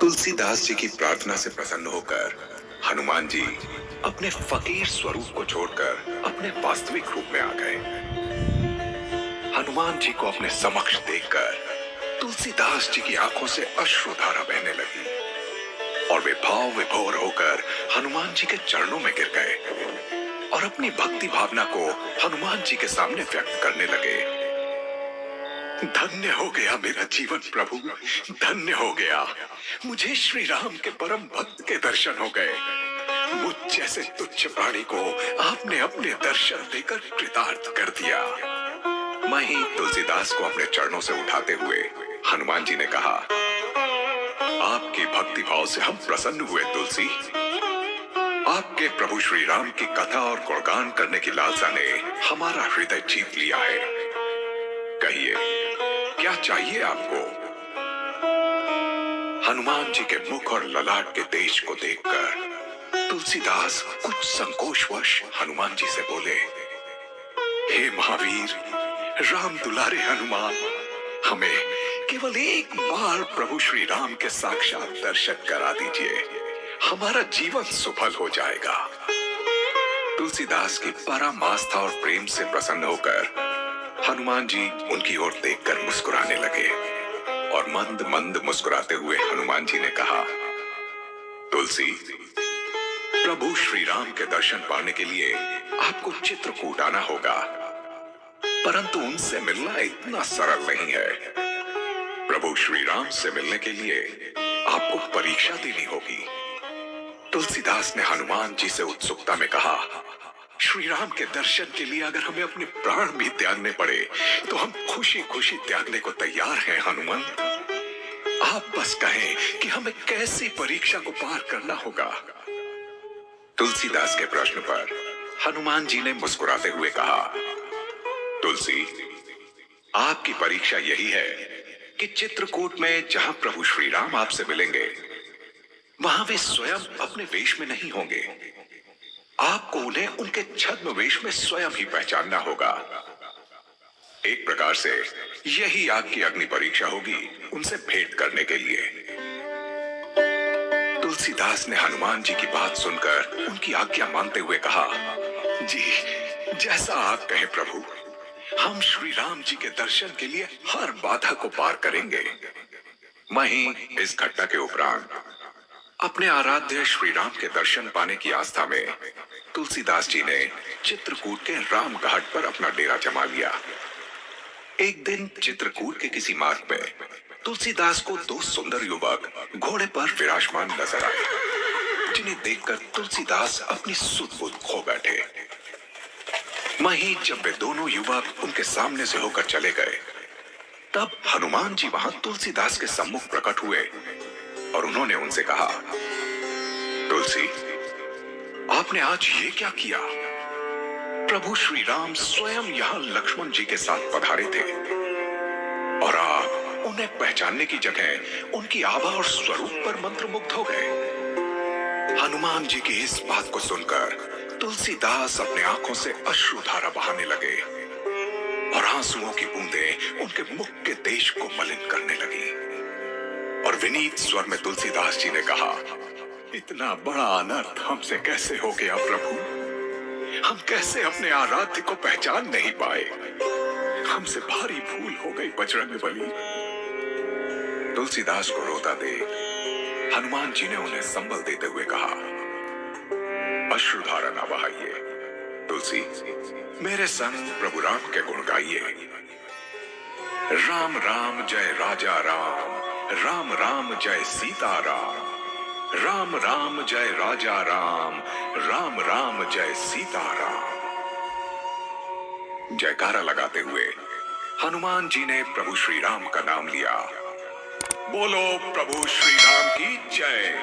तुलसीदास जी की प्रार्थना से प्रसन्न होकर हनुमान जी अपने फकीर स्वरूप को छोड़कर अपने वास्तविक रूप में आ गए। हनुमान जी को अपने समक्ष देखकर तुलसीदास जी की आंखों से अश्रुधारा बहने लगी और वे भाव विभोर होकर हनुमान जी के चरणों में गिर गए और अपनी भक्ति भावना को हनुमान जी के सामने व्यक्त करने लगे। धन्य हो गया मेरा जीवन प्रभु, धन्य हो गया। मुझे श्री राम के परम भक्त के दर्शन हो गए। मुझ जैसे तुच्छ प्राणी को आपने अपने दर्शन देकर कृतार्थ कर दिया। वहीं तुलसीदास को अपने चरणों से उठाते हुए हनुमान जी ने कहा, आपकी भक्ति भाव से हम प्रसन्न हुए तुलसी। आपके प्रभु श्री राम की कथा और गुणगान करने की लालसा ने हमारा हृदय जीत लिया है। कहिए, क्या चाहिए आपको? हनुमान जी के मुख और ललाट के तेज को देखकर तुलसीदास कुछ संकोचवश हनुमान जी से बोले, हे महावीर, राम दुलारे हनुमान, हमें केवल एक बार प्रभु श्री राम के साक्षात दर्शन करा दीजिए, हमारा जीवन सफल हो जाएगा। तुलसीदास की परम आस्था और प्रेम से प्रसन्न होकर हनुमान जी उनकी ओर देखकर मुस्कुराने लगे और मंद मंद मुस्कुराते हुए हनुमान जी ने कहा, तुलसी, प्रभु श्री राम के दर्शन पाने के लिए आपको चित्रकूट आना होगा, परंतु उनसे मिलना इतना सरल नहीं है। प्रभु श्री राम से मिलने के लिए आपको परीक्षा देनी होगी। तुलसीदास ने हनुमान जी से उत्सुकता में कहा, श्री राम के दर्शन के लिए अगर हमें अपने प्राण भी त्यागने पड़े तो हम खुशी खुशी त्यागने को तैयार हैं हनुमान। आप बस कहें कि हमें कैसी परीक्षा को पार करना होगा। तुलसीदास के प्रश्न पर हनुमान जी ने मुस्कुराते हुए कहा, तुलसी, आपकी परीक्षा यही है कि चित्रकूट में जहां प्रभु श्री राम आपसे मिलेंगे वहां वे स्वयं अपने वेश में नहीं होंगे। आपको उन्हें उनके छद्म वेश में स्वयं ही पहचानना होगा। एक प्रकार से यही आपकी अग्नि परीक्षा होगी उनसे भेंट करने के लिए। तुलसीदास ने हनुमान जी की बात सुनकर उनकी आज्ञा मानते हुए कहा, जी, जैसा आप कहें प्रभु, हम श्री राम जी के दर्शन के लिए हर बाधा को पार करेंगे। वहीं इस घटना के उपरांत अपने आराध्य श्री राम के दर्शन पाने की आस्था में तुलसीदास जी ने चित्रकूट के राम घाट पर अपना डेरा जमा लिया। एक दिन चित्रकूट के किसी मार्ग पे तुलसीदास को दो सुंदर युवक घोड़े पर विराजमान नजर आए, जिन्हें देखकर तुलसीदास अपनी सुध-बुध खो बैठे। वहीं जब वे दोनों युवक उनके सामने से होकर चले गए, तब हनुमान जी वहां तुलसीदास के सम्मुख प्रकट हुए और उन्होंने उनसे कहा, तुलसी, आपने आज ये क्या किया? प्रभु श्री राम स्वयं यहाँ लक्ष्मण जी के साथ पधारे थे और आप उन्हें पहचानने की जगह उनकी आभा और स्वरूप पर मंत्रमुग्ध हो गए। हनुमान जी की इस बात को सुनकर तुलसीदास अपने आंखों से अश्रुधारा बहाने लगे और आंसुओं की बूंदें उनके मुख के तेज को मलिन करने लगी और विनीत स्वर में तुलसीदास जी ने कहा, इतना बड़ा अनर्थ हमसे कैसे हो गया प्रभु? हम कैसे अपने आराध्य को पहचान नहीं पाए? हमसे भारी भूल हो गई बजरंगबली। तुलसीदास को रोता देख हनुमान जी ने उन्हें संबल देते हुए कहा, अश्रुधारा ना बहाइए तुलसी, मेरे संग प्रभु राम के गुण गाइए। राम राम जय राजा राम, राम राम जय सीता राम, राम राम जय राजा राम, राम राम जय सीता राम। जयकारा लगाते हुए हनुमान जी ने प्रभु श्री राम का नाम लिया। बोलो प्रभु श्री राम की जय।